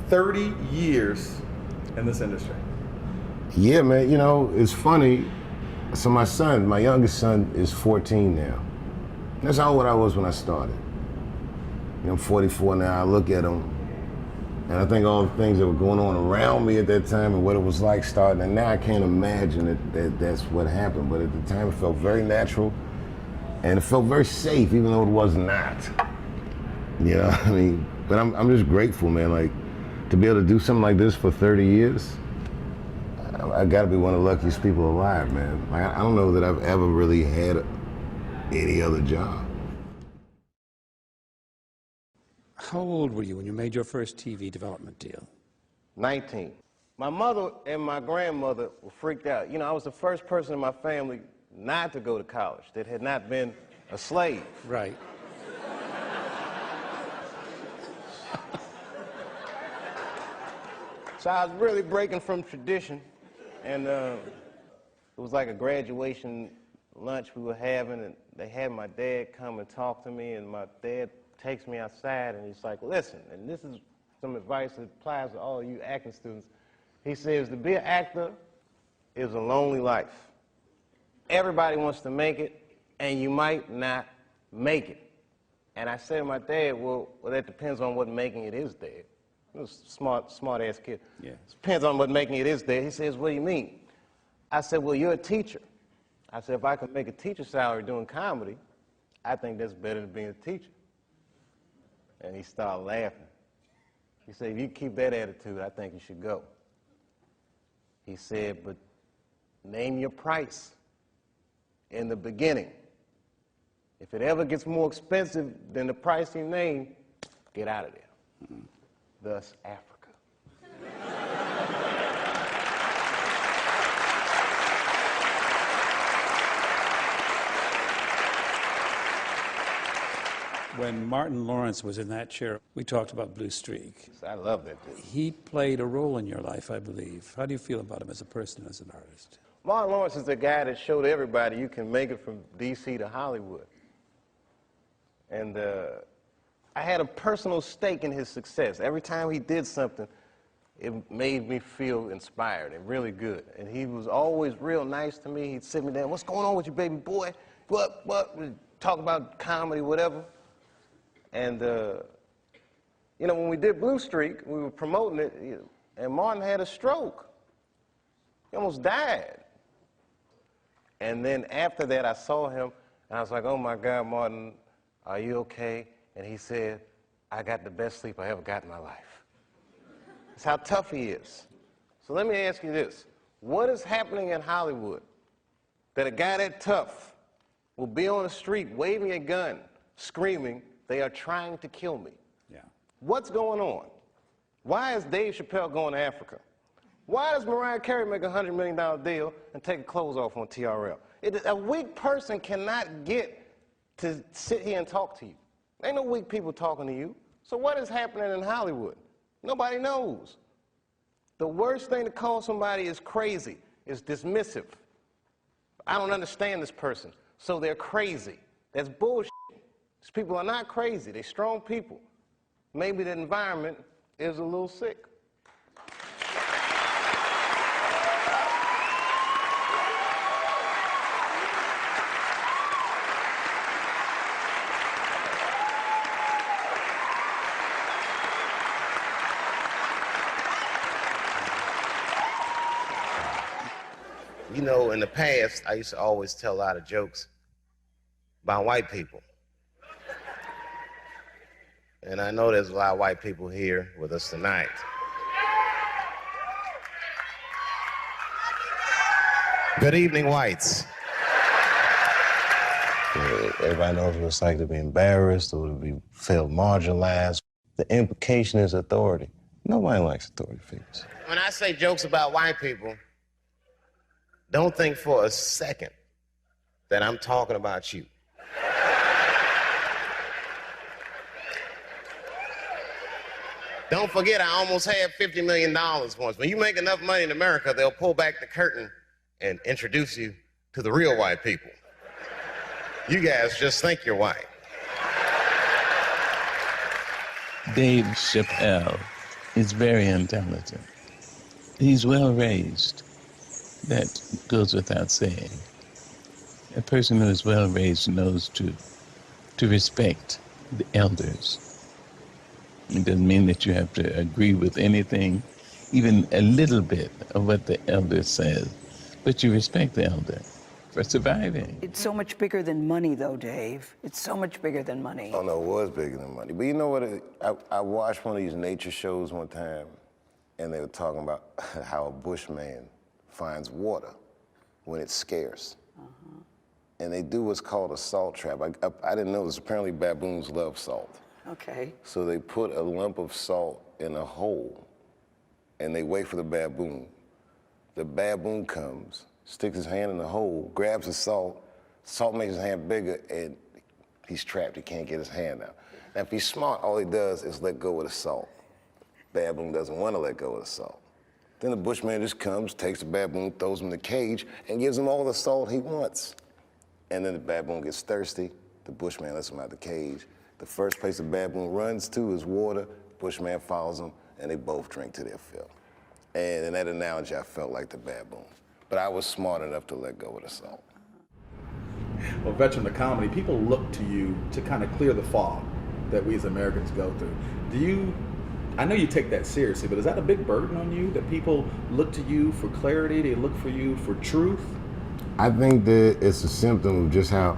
30 years in this industry. Yeah, man, you know, it's funny. So my youngest son is 14 now. That's how old I was when I started. You know, I'm 44 now. I look at him, and I think all the things that were going on around me at that time and what it was like starting, and now I can't imagine that that's what happened. But at the time, it felt very natural, and it felt very safe, even though it was not. You know, I mean, but I'm just grateful, man. Like, to be able to do something like this for 30 years, I gotta be one of the luckiest people alive, man. Like, I don't know that I've ever really had any other job. How old were you when you made your first TV development deal? 19. My mother and my grandmother were freaked out. You know, I was the first person in my family not to go to college that had not been a slave. Right. So I was really breaking from tradition, and it was like a graduation lunch we were having, and they had my dad come and talk to me, and my dad takes me outside, and he's like, listen, and this is some advice that applies to all you acting students. He says, to be an actor is a lonely life. Everybody wants to make it, and you might not make it. And I said to my dad, well, that depends on what making it is, Dad. He was a smart-ass kid. Yeah. It depends on what making it is, Dad. He says, what do you mean? I said, well, you're a teacher. I said, if I could make a teacher salary doing comedy, I think that's better than being a teacher. And he started laughing. He said, if you keep that attitude, I think you should go. He said, but name your price in the beginning. If it ever gets more expensive than the price you named, get out of there. Mm-hmm. Thus, Africa. When Martin Lawrence was in that chair, we talked about Blue Streak. I love that dude. He played a role in your life, I believe. How do you feel about him as a person, as an artist? Martin Lawrence is the guy that showed everybody you can make it from D.C. to Hollywood. And I had a personal stake in his success. Every time he did something, it made me feel inspired and really good. And he was always real nice to me. He'd sit me down, what's going on with you, baby boy? What? We'd talk about comedy, whatever. And, you know, when we did Blue Streak, we were promoting it, and Martin had a stroke. He almost died. And then after that, I saw him, and I was like, oh, my God, Martin, are you okay? And he said, I got the best sleep I ever got in my life. That's how tough he is. So let me ask you this. What is happening in Hollywood that a guy that tough will be on the street waving a gun, screaming, they are trying to kill me? Yeah. What's going on? Why is Dave Chappelle going to Africa? Why does Mariah Carey make a $100 million deal and take her clothes off on TRL? A weak person cannot get to sit here and talk to you. Ain't no weak people talking to you. So what is happening in Hollywood? Nobody knows. The worst thing to call somebody is crazy, is dismissive. I don't understand this person, so they're crazy. That's bullshit. These people are not crazy. They're strong people. Maybe the environment is a little sick. You know, in the past, I used to always tell a lot of jokes about white people. And I know there's a lot of white people here with us tonight. Good evening, whites. Everybody knows what it's like to be embarrassed or to be feel marginalized. The implication is authority. Nobody likes authority figures. When I say jokes about white people, don't think for a second that I'm talking about you. Don't forget, I almost had $50 million once. When you make enough money in America, they'll pull back the curtain and introduce you to the real white people. You guys just think you're white. Dave Chappelle. is very intelligent. He's well raised. That goes without saying. A person who is well raised knows to respect the elders. It doesn't mean that you have to agree with anything, even a little bit of what the elder says, but you respect the elder for surviving. It's so much bigger than money, though, Dave. It's so much bigger than money. Oh, no, it was bigger than money. But you know what? I watched one of these nature shows one time, and they were talking about how a bushman finds water when it's scarce. And they do what's called a salt trap. I didn't know this. Apparently, baboons love salt. Okay. So they put a lump of salt in a hole, and they wait for the baboon. The baboon comes, sticks his hand in the hole, grabs the salt makes his hand bigger, and he's trapped. He can't get his hand out. Now, if he's smart, all he does is let go of the salt. Baboon doesn't want to let go of the salt. Then the bushman just comes, takes the baboon, throws him in the cage, and gives him all the salt he wants. And then the baboon gets thirsty. The bushman lets him out the cage. The first place the baboon runs to is water. The bushman follows him, and they both drink to their fill. And in that analogy, I felt like the baboon. But I was smart enough to let go of the salt. Well, veteran of comedy, people look to you to kind of clear the fog that we as Americans go through. I know you take that seriously, but is that a big burden on you, that people look to you for clarity, they look for you for truth? I think that it's a symptom of just how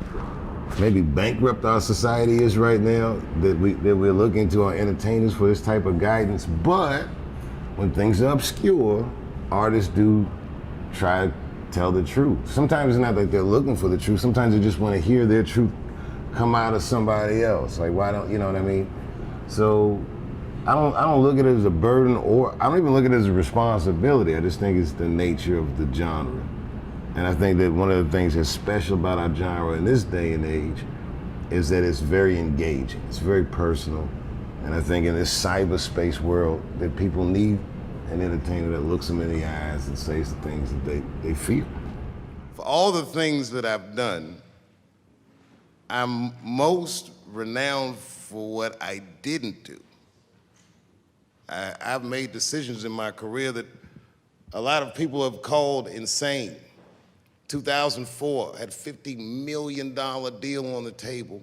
maybe bankrupt our society is right now, that we're looking to our entertainers for this type of guidance. But when things are obscure, artists do try to tell the truth. Sometimes it's not like they're looking for the truth. Sometimes they just want to hear their truth come out of somebody else. Like, why don't, you know what I mean? So I don't look at it as a burden, or I don't even look at it as a responsibility. I just think it's the nature of the genre. And I think that one of the things that's special about our genre in this day and age is that it's very engaging. It's very personal. And I think in this cyberspace world that people need an entertainer that looks them in the eyes and says the things that they feel. For all the things that I've done, I'm most renowned for what I didn't do. I've made decisions in my career that a lot of people have called insane. 2004, had a $50 million deal on the table,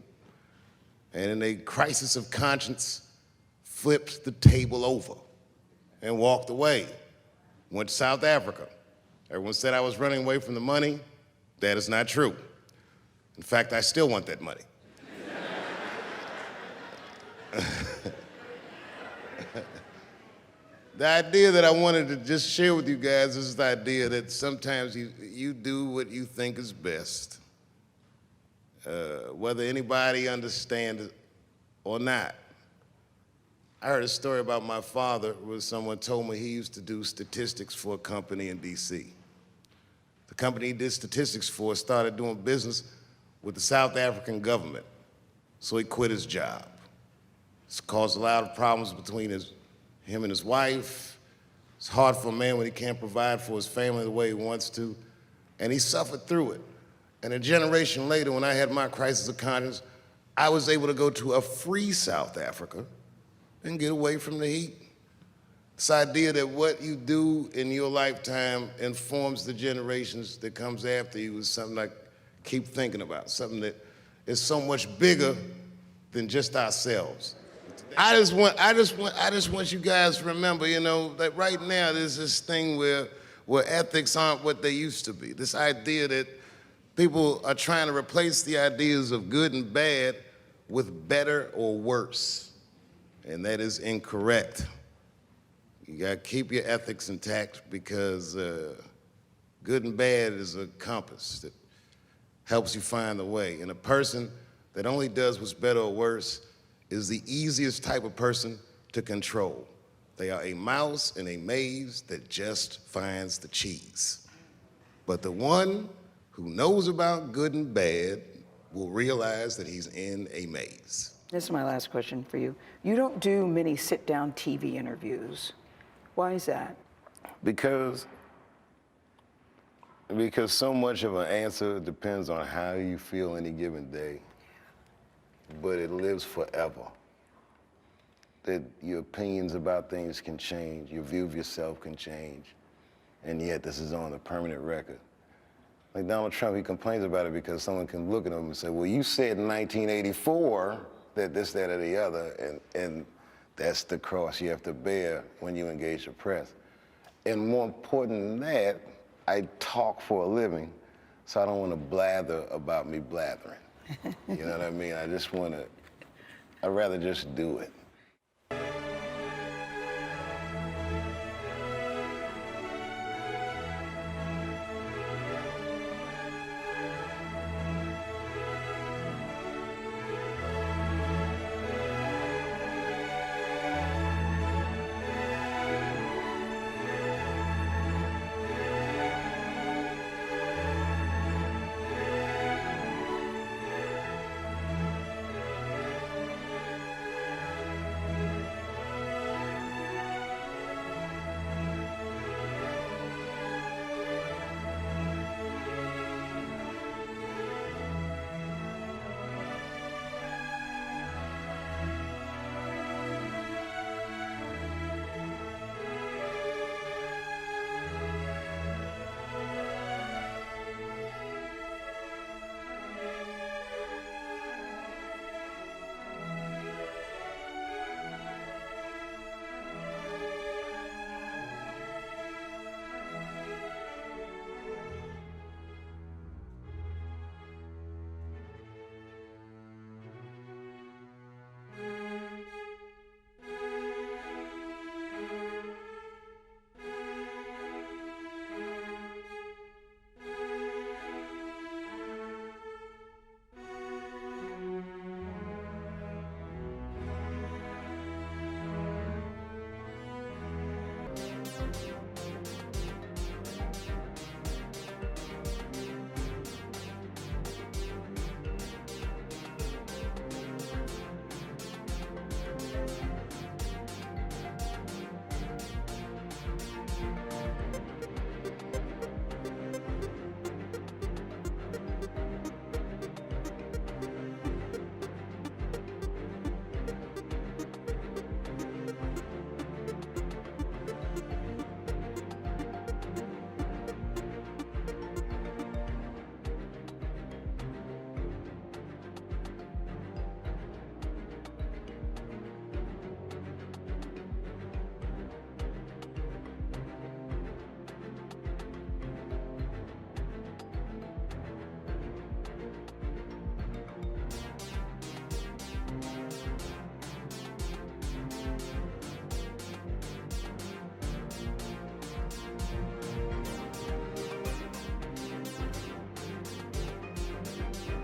and in a crisis of conscience, flipped the table over and walked away. Went to South Africa. Everyone said I was running away from the money. That is not true. In fact, I still want that money. The idea that I wanted to just share with you guys is the idea that sometimes you do what you think is best, whether anybody understands it or not. I heard a story about my father where someone told me he used to do statistics for a company in D.C. The company he did statistics for started doing business with the South African government, so he quit his job. It's caused a lot of problems between him and his wife. It's hard for a man when he can't provide for his family the way he wants to, and he suffered through it. And a generation later, when I had my crisis of conscience, I was able to go to a free South Africa and get away from the heat. This idea that what you do in your lifetime informs the generations that comes after you is something I keep thinking about, something that is so much bigger than just ourselves. I just want you guys to remember, you know, that right now there's this thing where ethics aren't what they used to be. This idea that people are trying to replace the ideas of good and bad with better or worse. And that is incorrect. You gotta keep your ethics intact, because good and bad is a compass that helps you find the way. And a person that only does what's better or worse is the easiest type of person to control. They are a mouse in a maze that just finds the cheese. But the one who knows about good and bad will realize that he's in a maze. This is my last question for you. You don't do many sit-down TV interviews. Why is that? Because so much of an answer depends on how you feel any given day, but it lives forever. that your opinions about things can change, your view of yourself can change, and yet this is on a permanent record. Like Donald Trump, he complains about it because someone can look at him and say, well, you said in 1984 that this, that, or the other, and that's the cross you have to bear when you engage the press. And more important than that, I talk for a living, so I don't want to blather about me blathering. You know what I mean? I just want to, I'd rather just do it.